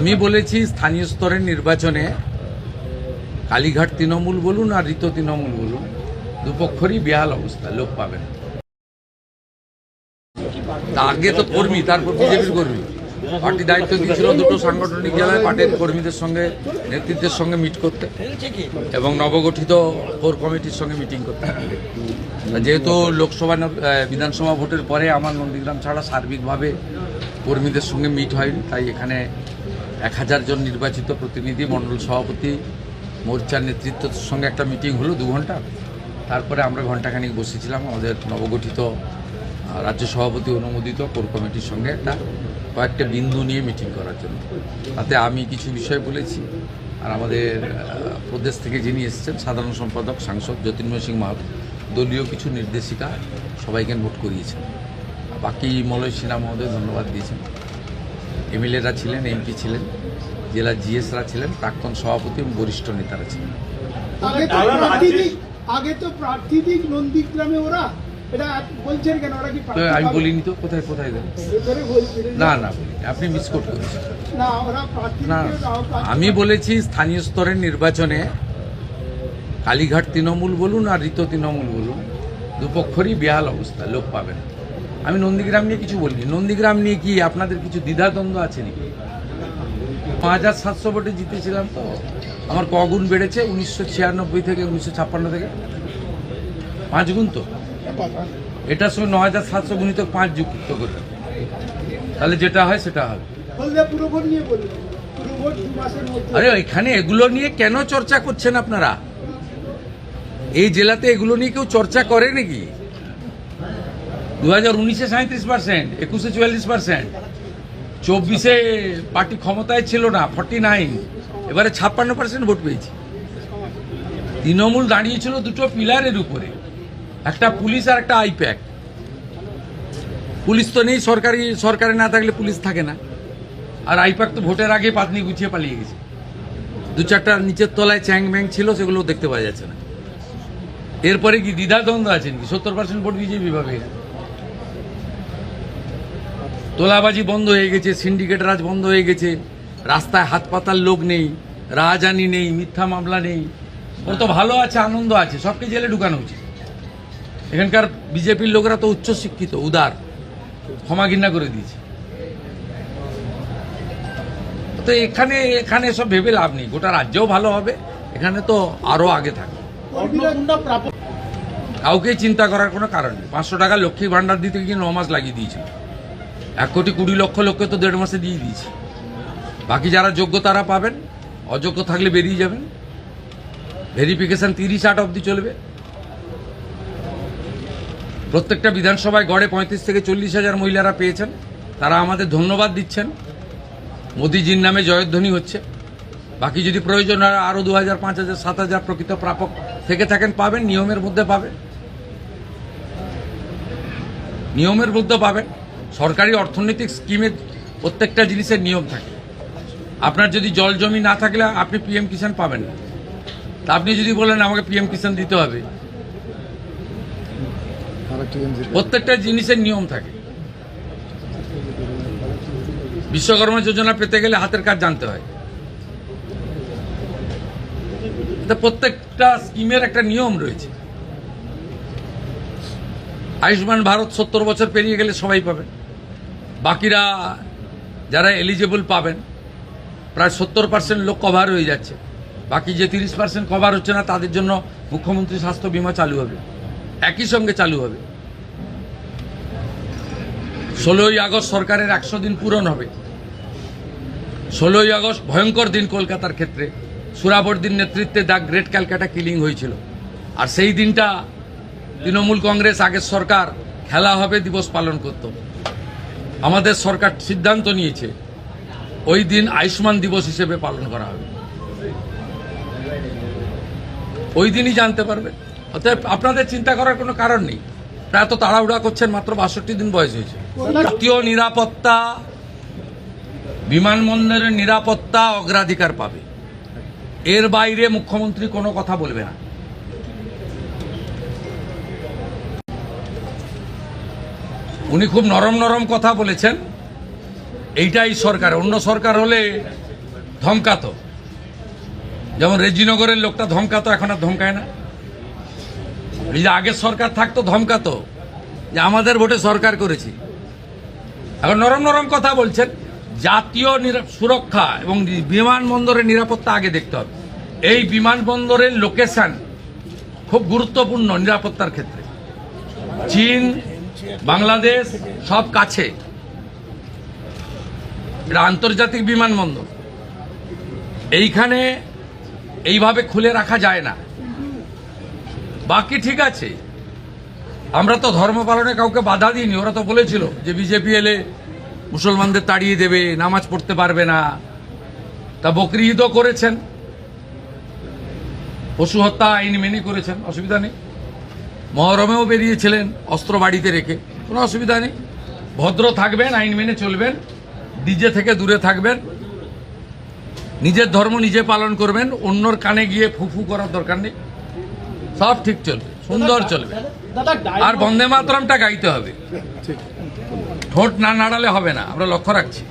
আমি বলেছি স্থানীয় স্তরের নির্বাচনে কালীঘাট তৃণমূল বলুন আর ঋত তৃণমূল বলুন, দুপক্ষরই বেহাল অবস্থা, লোক পাবেন। আগে তো কর্মী, তারপর বিজেপির কর্মী। পার্টি দায়িত্ব দিয়েছিল দুটো সাংগঠনিক জেলায় পার্টির কর্মীদের সঙ্গে, নেতৃত্বের সঙ্গে মিট করতে এবং নবগঠিত কোর কমিটির সঙ্গে মিটিং করতে। যেহেতু লোকসভা বিধানসভা ভোটের পরে আমার নন্দীগ্রাম ছাড়া সার্বিকভাবে কর্মীদের সঙ্গে মিট হয়নি, তাই এখানে 1000 জন নির্বাচিত প্রতিনিধি, মণ্ডল সভাপতি, মোর্চার নেতৃত্বের সঙ্গে একটা মিটিং হলো 2 ঘন্টা। তারপরে আমরা ঘণ্টাখানিক বসেছিলাম আমাদের নবগঠিত রাজ্য সভাপতি অনুমোদিত কোর কমিটির সঙ্গে একটা কয়েকটা বিন্দু নিয়ে মিটিং করার জন্য। তাতে আমি কিছু বিষয় বলেছি, আর আমাদের প্রদেশ থেকে যিনি এসেছেন সাধারণ সম্পাদক সাংসদ জ্যোতির্ময় সিং মাহাতো দলীয় কিছু নির্দেশিকা সবাইকে নোট করিয়েছেন। বাকি মলয় সিনহা মহোদয় ধন্যবাদ দিয়েছেন। এমএলএরা ছিলেন, এমপি ছিলেন, জেলা জিএসরা ছিলেন, প্রাক্তন সভাপতি এবং বরিষ্ঠ নেতারা ছিলেন। আগে তো প্রার্থীদিক নন্দীগ্রামে ওরা এটা বলছেন কেন? ওরা কি আমি বলিনি তো, কোথায় কোথায় দেন? না না, আপনি মিসকোট করেছেন। না, আমি বলেছি স্থানীয় স্তরের নির্বাচনে কালীঘাট তৃণমূল বলুন আর ঋত তৃণমূল বলুন, দুপক্ষরই বেহাল অবস্থা, লোক পাবেন। আমি নন্দীগ্রাম নিয়ে কিছু বলিনি। নন্দীগ্রাম নিয়ে কি আপনাদের কিছু দ্বিধাদ্বন্দ্ব আছে নাকি? 5700 ভোটে জিতেছিলাম তো, আমার কগুণ বেড়েছে 1996 থেকে 1956 থেকে 5 গুণ। তো এটার সঙ্গে 9700 গুণিত 5 যুক্ত করে, তাহলে যেটা হয় সেটা হবে। আরে এখানে এগুলো নিয়ে কেন চর্চা করছেন আপনারা? এই জেলাতে এগুলো নিয়ে কেউ চর্চা করে নাকি? 2019-এ 37%, 21-এ 44%, 24-এ পার্টি ক্ষমতায় ছিল না, 49, এবারে 56% ভোট পেয়েছি। তৃণমূল দাঁড়িয়েছিল দুটো পিলারের উপরে, একটা পুলিশ আর একটা আইপ্যাক। পুলিশ তো নেই, সরকারে না থাকলে পুলিশ থাকে না, আর আইপ্যাক তো ভোটের আগে পাতনি গুছিয়ে পালিয়ে গেছে। 2-4টা নিচের তলায় চ্যাং ব্যাং ছিল, সেগুলো দেখতে পাওয়া যাচ্ছে না। এরপরে কি দ্বিধাদ্বন্দ্ব আছেন কি? 70% ভোট বিজেপি পাবে। তোলাবাজি বন্ধ হয়ে গেছে, সিন্ডিকেট রাজ বন্ধ হয়ে গেছে, রাস্তায় হাত পাতার লোক নেই, রাহাজানি নেই, মিথ্যা মামলা নেই। ওর তো ভালো আছে, আনন্দ আছে, সবকে জেলে ঢুকানো উচিত। এখানকার বিজেপির লোকেরা তো উচ্চ শিক্ষিত, উদার, ক্ষমা ঘৃণা করে দিয়েছে। তো এখানে সব ভেবে লাভ নেই। গোটা রাজ্যও ভালো হবে, এখানে তো আরো আগে থাকবে। কাউকে চিন্তা করার কোনো কারণ নেই। 500 টাকা লক্ষ্মী ভান্ডার দিতে গিয়ে 9 মাস লাগিয়ে দিয়েছিল। 1,20,00,000 লোককে তো 1.5 মাসে দিয়ে দিয়েছে। বাকি যারা যোগ্য তারা পাবেন, অযোগ্য থাকলে বেরিয়ে যাবেন। ভেরিফিকেশন 30-8 অবধি চলবে। প্রত্যেকটা বিধানসভায় গড়ে 35 থেকে 40,000 মহিলারা পেয়েছেন, তারা আমাদের ধন্যবাদ দিচ্ছেন। মোদিজির নামে জয়ধ্বনি হচ্ছে। বাকি যদি প্রয়োজন হয় আরও 2,000, 5,000, 7,000 প্রকৃত প্রাপক থেকে থাকেন, পাবেন। নিয়মের মধ্যে পাবেন, নিয়মের মধ্যে পাবেন। সরকারি অর্থনৈতিক স্কিমের প্রত্যেকটা জিনিসের নিয়ম থাকে। আপনার যদি জল জমি না থাকলে আপনি পিএম কিষাণ পাবেন না। তা আপনি যদি বলেন আমাকে পিএম কিষাণ দিতে হবে, প্রত্যেকটা জিনিসের নিয়ম থাকে। বিশ্বকর্মা যোজনা পেতে গেলে হাতের কাজ জানতে হয়। প্রত্যেকটা স্কিমের একটা নিয়ম রয়েছে। আয়ুষ্মান ভারত 70 বছর পেরিয়ে গেলে সবাই পাবেন। বাকিরা যারা এলিজেবল পাবেন, প্রায় 70% লোক কভার হয়ে যাচ্ছে। বাকি যে 30% কভার হচ্ছে না, তাদের জন্য মুখ্যমন্ত্রী স্বাস্থ্য বীমা চালু হবে, একই সঙ্গে চালু হবে। 16ই আগস্ট সরকারের 100 দিন পূরণ হবে। 16ই আগস্ট ভয়ঙ্কর দিন কলকাতার ক্ষেত্রে। সুরাবর্দির নেতৃত্বে দ্য গ্রেট ক্যালকাটা কিলিং হয়েছিল। আর সেই দিনটা তৃণমূল কংগ্রেস, আগের সরকার খেলা হবে দিবস পালন করত। আমাদের সরকার সিদ্ধান্ত নিয়েছে ওই দিন আয়ুষ্মান দিবস হিসেবে পালন করা হবে। ওই দিনই জানতে পারবে। অতএব আপনাদের চিন্তা করার কোনো কারণ নেই। প্রায় তো তাড়াহুড়া করছেন, মাত্র 62 দিন বয়স হয়েছে। জাতীয় নিরাপত্তা, বিমানবন্দরের নিরাপত্তা অগ্রাধিকার পাবে। এর বাইরে মুখ্যমন্ত্রী কোনো কথা বলবে না। উনি খুব নরম নরম কথা বলেছেন। এইটাই সরকার। অন্য সরকার হলে ধমকাতো, যেমন রেজিনগরের লোকটা ধমকাতো, এখন আর ধমকায় না। এই যে আগের সরকার থাকতো ধমকাতো যে আমাদের ভোটে সরকার করেছি, এখন নরম নরম কথা বলছেন। জাতীয় সুরক্ষা এবং বিমানবন্দরের নিরাপত্তা আগে দেখতে হবে। এই বিমানবন্দরের লোকেশন খুব গুরুত্বপূর্ণ নিরাপত্তার ক্ষেত্রে। চীন, বাংলাদেশ সব কাছে, এটা আন্তর্জাতিক বিমানবন্দর। এইখানে এইভাবে খুলে রাখা যায় না। বাকি ঠিক আছে, আমরা তো ধর্ম পালনে কাউকে বাধা দিইনি। ওরা তো বলেছিল যে বিজেপি এলে মুসলমানদের তাড়িয়ে দেবে, নামাজ পড়তে পারবে না। তা বকরি ঈদও করেছেন, পশু হত্যা আইন মেনে করেছেন, অসুবিধা নেই। মহরমেও বেরিয়েছিলেন অস্ত্র বাড়িতে রেখে, কোনো অসুবিধা নেই। ভদ্র থাকবেন, আইন মেনে চলবেন, ডিজে থেকে দূরে থাকবেন, নিজের ধর্ম নিজে পালন করবেন, অন্যর কানে গিয়ে ফুফু করার দরকার নেই। সব ঠিক চলবে, সুন্দর চলবে। আর বন্দে মাতরমটা গাইতে হবে, ঠোঁট না নাড়ালে হবে না, আমরা লক্ষ্য রাখছি।